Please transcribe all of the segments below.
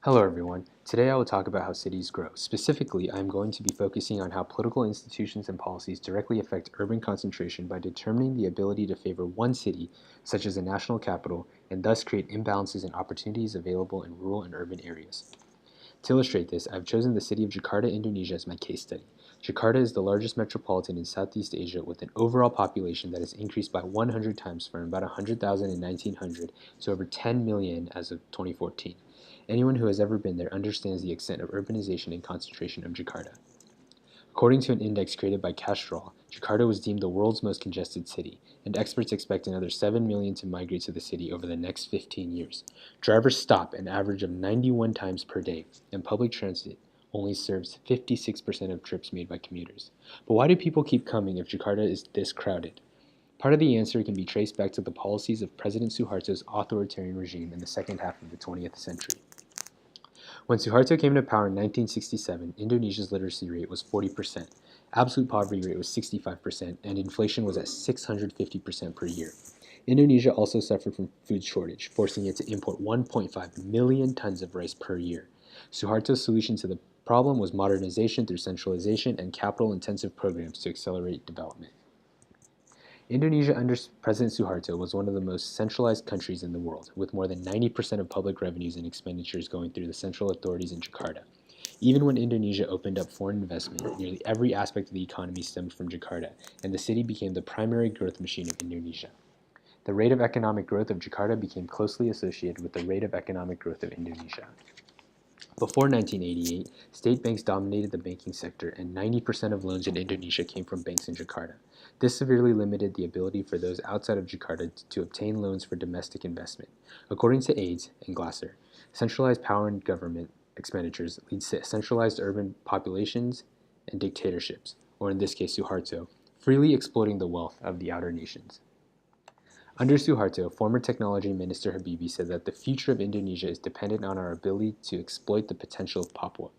Hello everyone. Today I will talk about how cities grow. Specifically, I am going to be focusing on how political institutions and policies directly affect urban concentration by determining the ability to favor one city, such as a national capital, and thus create imbalances in opportunities available in rural and urban areas. To illustrate this, I've chosen the city of Jakarta, Indonesia as my case study. Jakarta is the largest metropolitan in Southeast Asia with an overall population that has increased by 100 times from about 100,000 in 1900 to over 10 million as of 2014. Anyone who has ever been there understands the extent of urbanization and concentration of Jakarta. According to an index created by Castrol, Jakarta was deemed the world's most congested city, and experts expect another 7 million to migrate to the city over the next 15 years. Drivers stop an average of 91 times per day, and public transit only serves 56% of trips made by commuters. But why do people keep coming if Jakarta is this crowded? Part of the answer can be traced back to the policies of President Suharto's authoritarian regime in the second half of the 20th century. When Suharto came to power in 1967, Indonesia's literacy rate was 40%, absolute poverty rate was 65%, and inflation was at 650% per year. Indonesia also suffered from food shortage, forcing it to import 1.5 million tons of rice per year. Suharto's solution to the problem was modernization through centralization and capital-intensive programs to accelerate development. Indonesia under President Suharto was one of the most centralized countries in the world, with more than 90% of public revenues and expenditures going through the central authorities in Jakarta. Even when Indonesia opened up foreign investment, nearly every aspect of the economy stemmed from Jakarta, and the city became the primary growth machine of Indonesia. The rate of economic growth of Jakarta became closely associated with the rate of economic growth of Indonesia. Before 1988, state banks dominated the banking sector, and 90% of loans in Indonesia came from banks in Jakarta. This severely limited the ability for those outside of Jakarta to obtain loans for domestic investment. According to AIDS and Glasser, centralized power and government expenditures leads to centralized urban populations and dictatorships, or in this case Suharto, freely exploiting the wealth of the outer nations. Under Suharto, former Technology Minister Habibie said that the future of Indonesia is dependent on our ability to exploit the potential of Papua.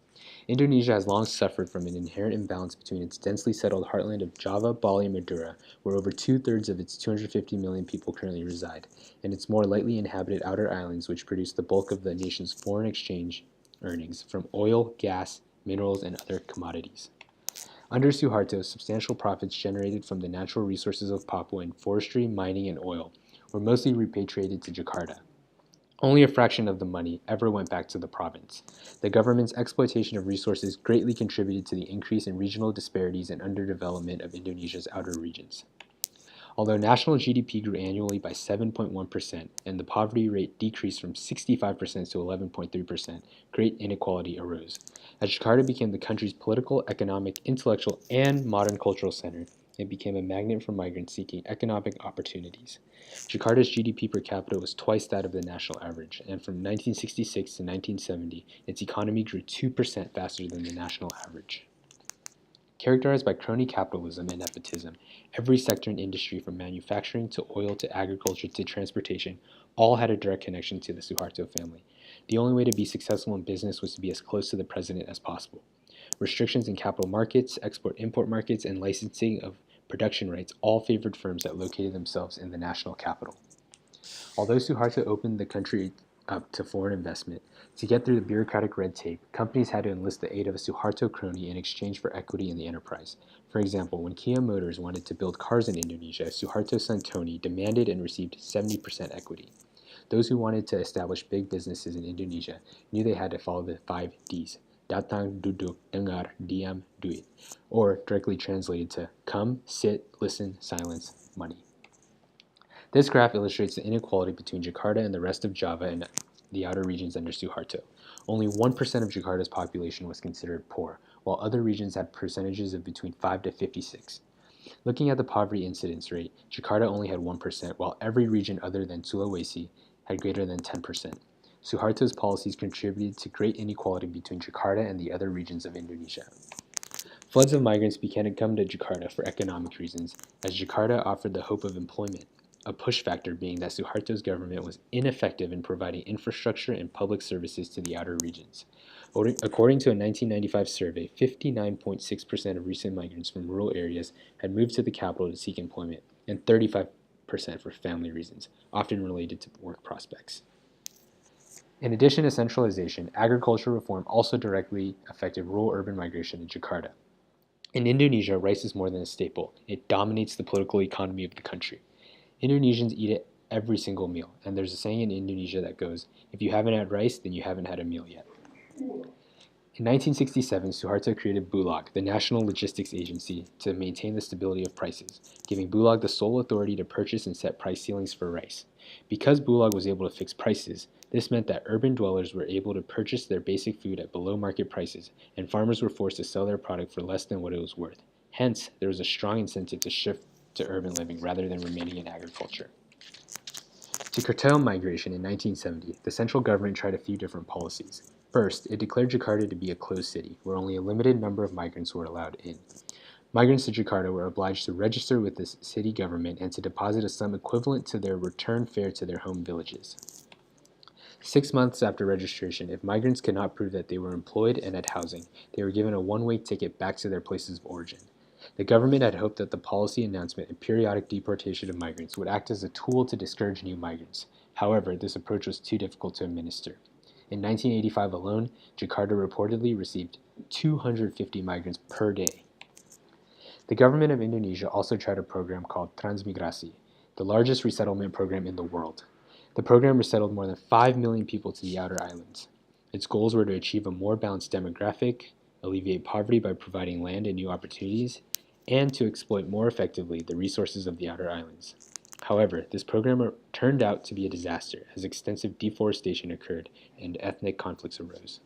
Indonesia has long suffered from an inherent imbalance between its densely settled heartland of Java, Bali, and Madura, where over two-thirds of its 250 million people currently reside, and its more lightly inhabited outer islands, which produce the bulk of the nation's foreign exchange earnings from oil, gas, minerals, and other commodities. Under Suharto, substantial profits generated from the natural resources of Papua in forestry, mining, and oil were mostly repatriated to Jakarta. Only a fraction of the money ever went back to the province. The government's exploitation of resources greatly contributed to the increase in regional disparities and underdevelopment of Indonesia's outer regions. Although national GDP grew annually by 7.1% and the poverty rate decreased from 65% to 11.3%, great inequality arose. As Jakarta became the country's political, economic, intellectual, and modern cultural center, it became a magnet for migrants seeking economic opportunities. Jakarta's GDP per capita was twice that of the national average, and from 1966 to 1970, its economy grew 2% faster than the national average. Characterized by crony capitalism and nepotism, every sector and industry from manufacturing to oil to agriculture to transportation all had a direct connection to the Suharto family. The only way to be successful in business was to be as close to the president as possible. Restrictions in capital markets, export-import markets, and licensing of production rights all favored firms that located themselves in the national capital. Although Suharto opened the country up to foreign investment, to get through the bureaucratic red tape, companies had to enlist the aid of a Suharto crony in exchange for equity in the enterprise. For example, when Kia Motors wanted to build cars in Indonesia, Suharto's son Tony demanded and received 70% equity. Those who wanted to establish big businesses in Indonesia knew they had to follow the 5 Ds: datang, duduk, dengar, diam, duit, or directly translated to come, sit, listen, silence, money. This graph illustrates the inequality between Jakarta and the rest of Java and the outer regions under Suharto. Only 1% of Jakarta's population was considered poor, while other regions had percentages of between 5 to 56. Looking at the poverty incidence rate, Jakarta only had 1%, while every region other than Sulawesi had greater than 10%. Suharto's policies contributed to great inequality between Jakarta and the other regions of Indonesia. Floods of migrants began to come to Jakarta for economic reasons, as Jakarta offered the hope of employment, a push factor being that Suharto's government was ineffective in providing infrastructure and public services to the outer regions. According to a 1995 survey, 59.6% of recent migrants from rural areas had moved to the capital to seek employment, and 35% for family reasons, often related to work prospects. In addition to centralization, agricultural reform also directly affected rural-urban migration in Jakarta. In Indonesia, rice is more than a staple. It dominates the political economy of the country. Indonesians eat it every single meal, and there's a saying in Indonesia that goes, if you haven't had rice, then you haven't had a meal yet. In 1967, Suharto created Bulog, the National Logistics Agency, to maintain the stability of prices, giving Bulog the sole authority to purchase and set price ceilings for rice. Because Bulog was able to fix prices, this meant that urban dwellers were able to purchase their basic food at below market prices, and farmers were forced to sell their product for less than what it was worth. Hence, there was a strong incentive to shift to urban living rather than remaining in agriculture. To curtail migration in 1970, the central government tried a few different policies. First, it declared Jakarta to be a closed city, where only a limited number of migrants were allowed in. Migrants to Jakarta were obliged to register with the city government and to deposit a sum equivalent to their return fare to their home villages. 6 months after registration, if migrants could not prove that they were employed and had housing, they were given a one-way ticket back to their places of origin. The government had hoped that the policy announcement and periodic deportation of migrants would act as a tool to discourage new migrants. However, this approach was too difficult to administer. In 1985 alone, Jakarta reportedly received 250 migrants per day. The government of Indonesia also tried a program called Transmigrasi, the largest resettlement program in the world. The program resettled more than 5 million people to the outer islands. Its goals were to achieve a more balanced demographic, alleviate poverty by providing land and new opportunities, and to exploit more effectively the resources of the outer islands. However, this program turned out to be a disaster as extensive deforestation occurred and ethnic conflicts arose.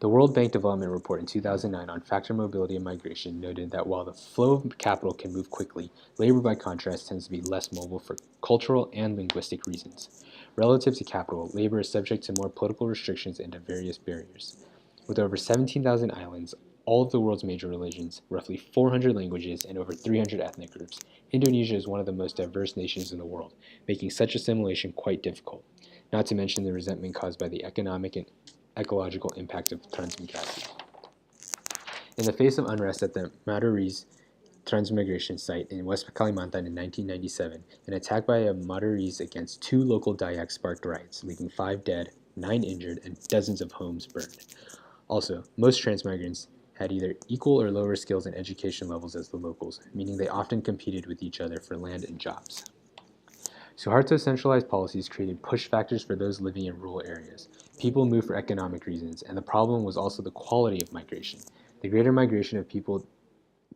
The World Bank Development Report in 2009 on factor mobility and migration noted that while the flow of capital can move quickly, labor by contrast tends to be less mobile for cultural and linguistic reasons. Relative to capital, labor is subject to more political restrictions and to various barriers. With over 17,000 islands, all of the world's major religions, roughly 400 languages, and over 300 ethnic groups, Indonesia is one of the most diverse nations in the world, making such assimilation quite difficult, not to mention the resentment caused by the economic and ecological impact of transmigration. In the face of unrest at the Madurese transmigration site in West Kalimantan in 1997, an attack by a Madurese against 2 local Dayaks sparked riots, leaving 5 dead, 9 injured, and dozens of homes burned. Also, most transmigrants had either equal or lower skills and education levels as the locals, meaning they often competed with each other for land and jobs. Suharto's centralized policies created push factors for those living in rural areas. People moved for economic reasons, and the problem was also the quality of migration. The greater migration of people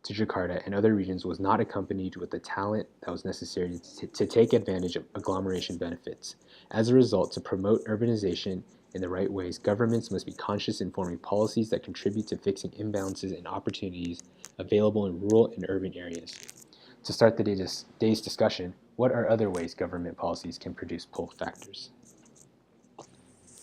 to Jakarta and other regions was not accompanied with the talent that was necessary to take advantage of agglomeration benefits. As a result, to promote urbanization in the right ways, governments must be conscious in forming policies that contribute to fixing imbalances and opportunities available in rural and urban areas. To start the day's discussion, what are other ways government policies can produce pull factors?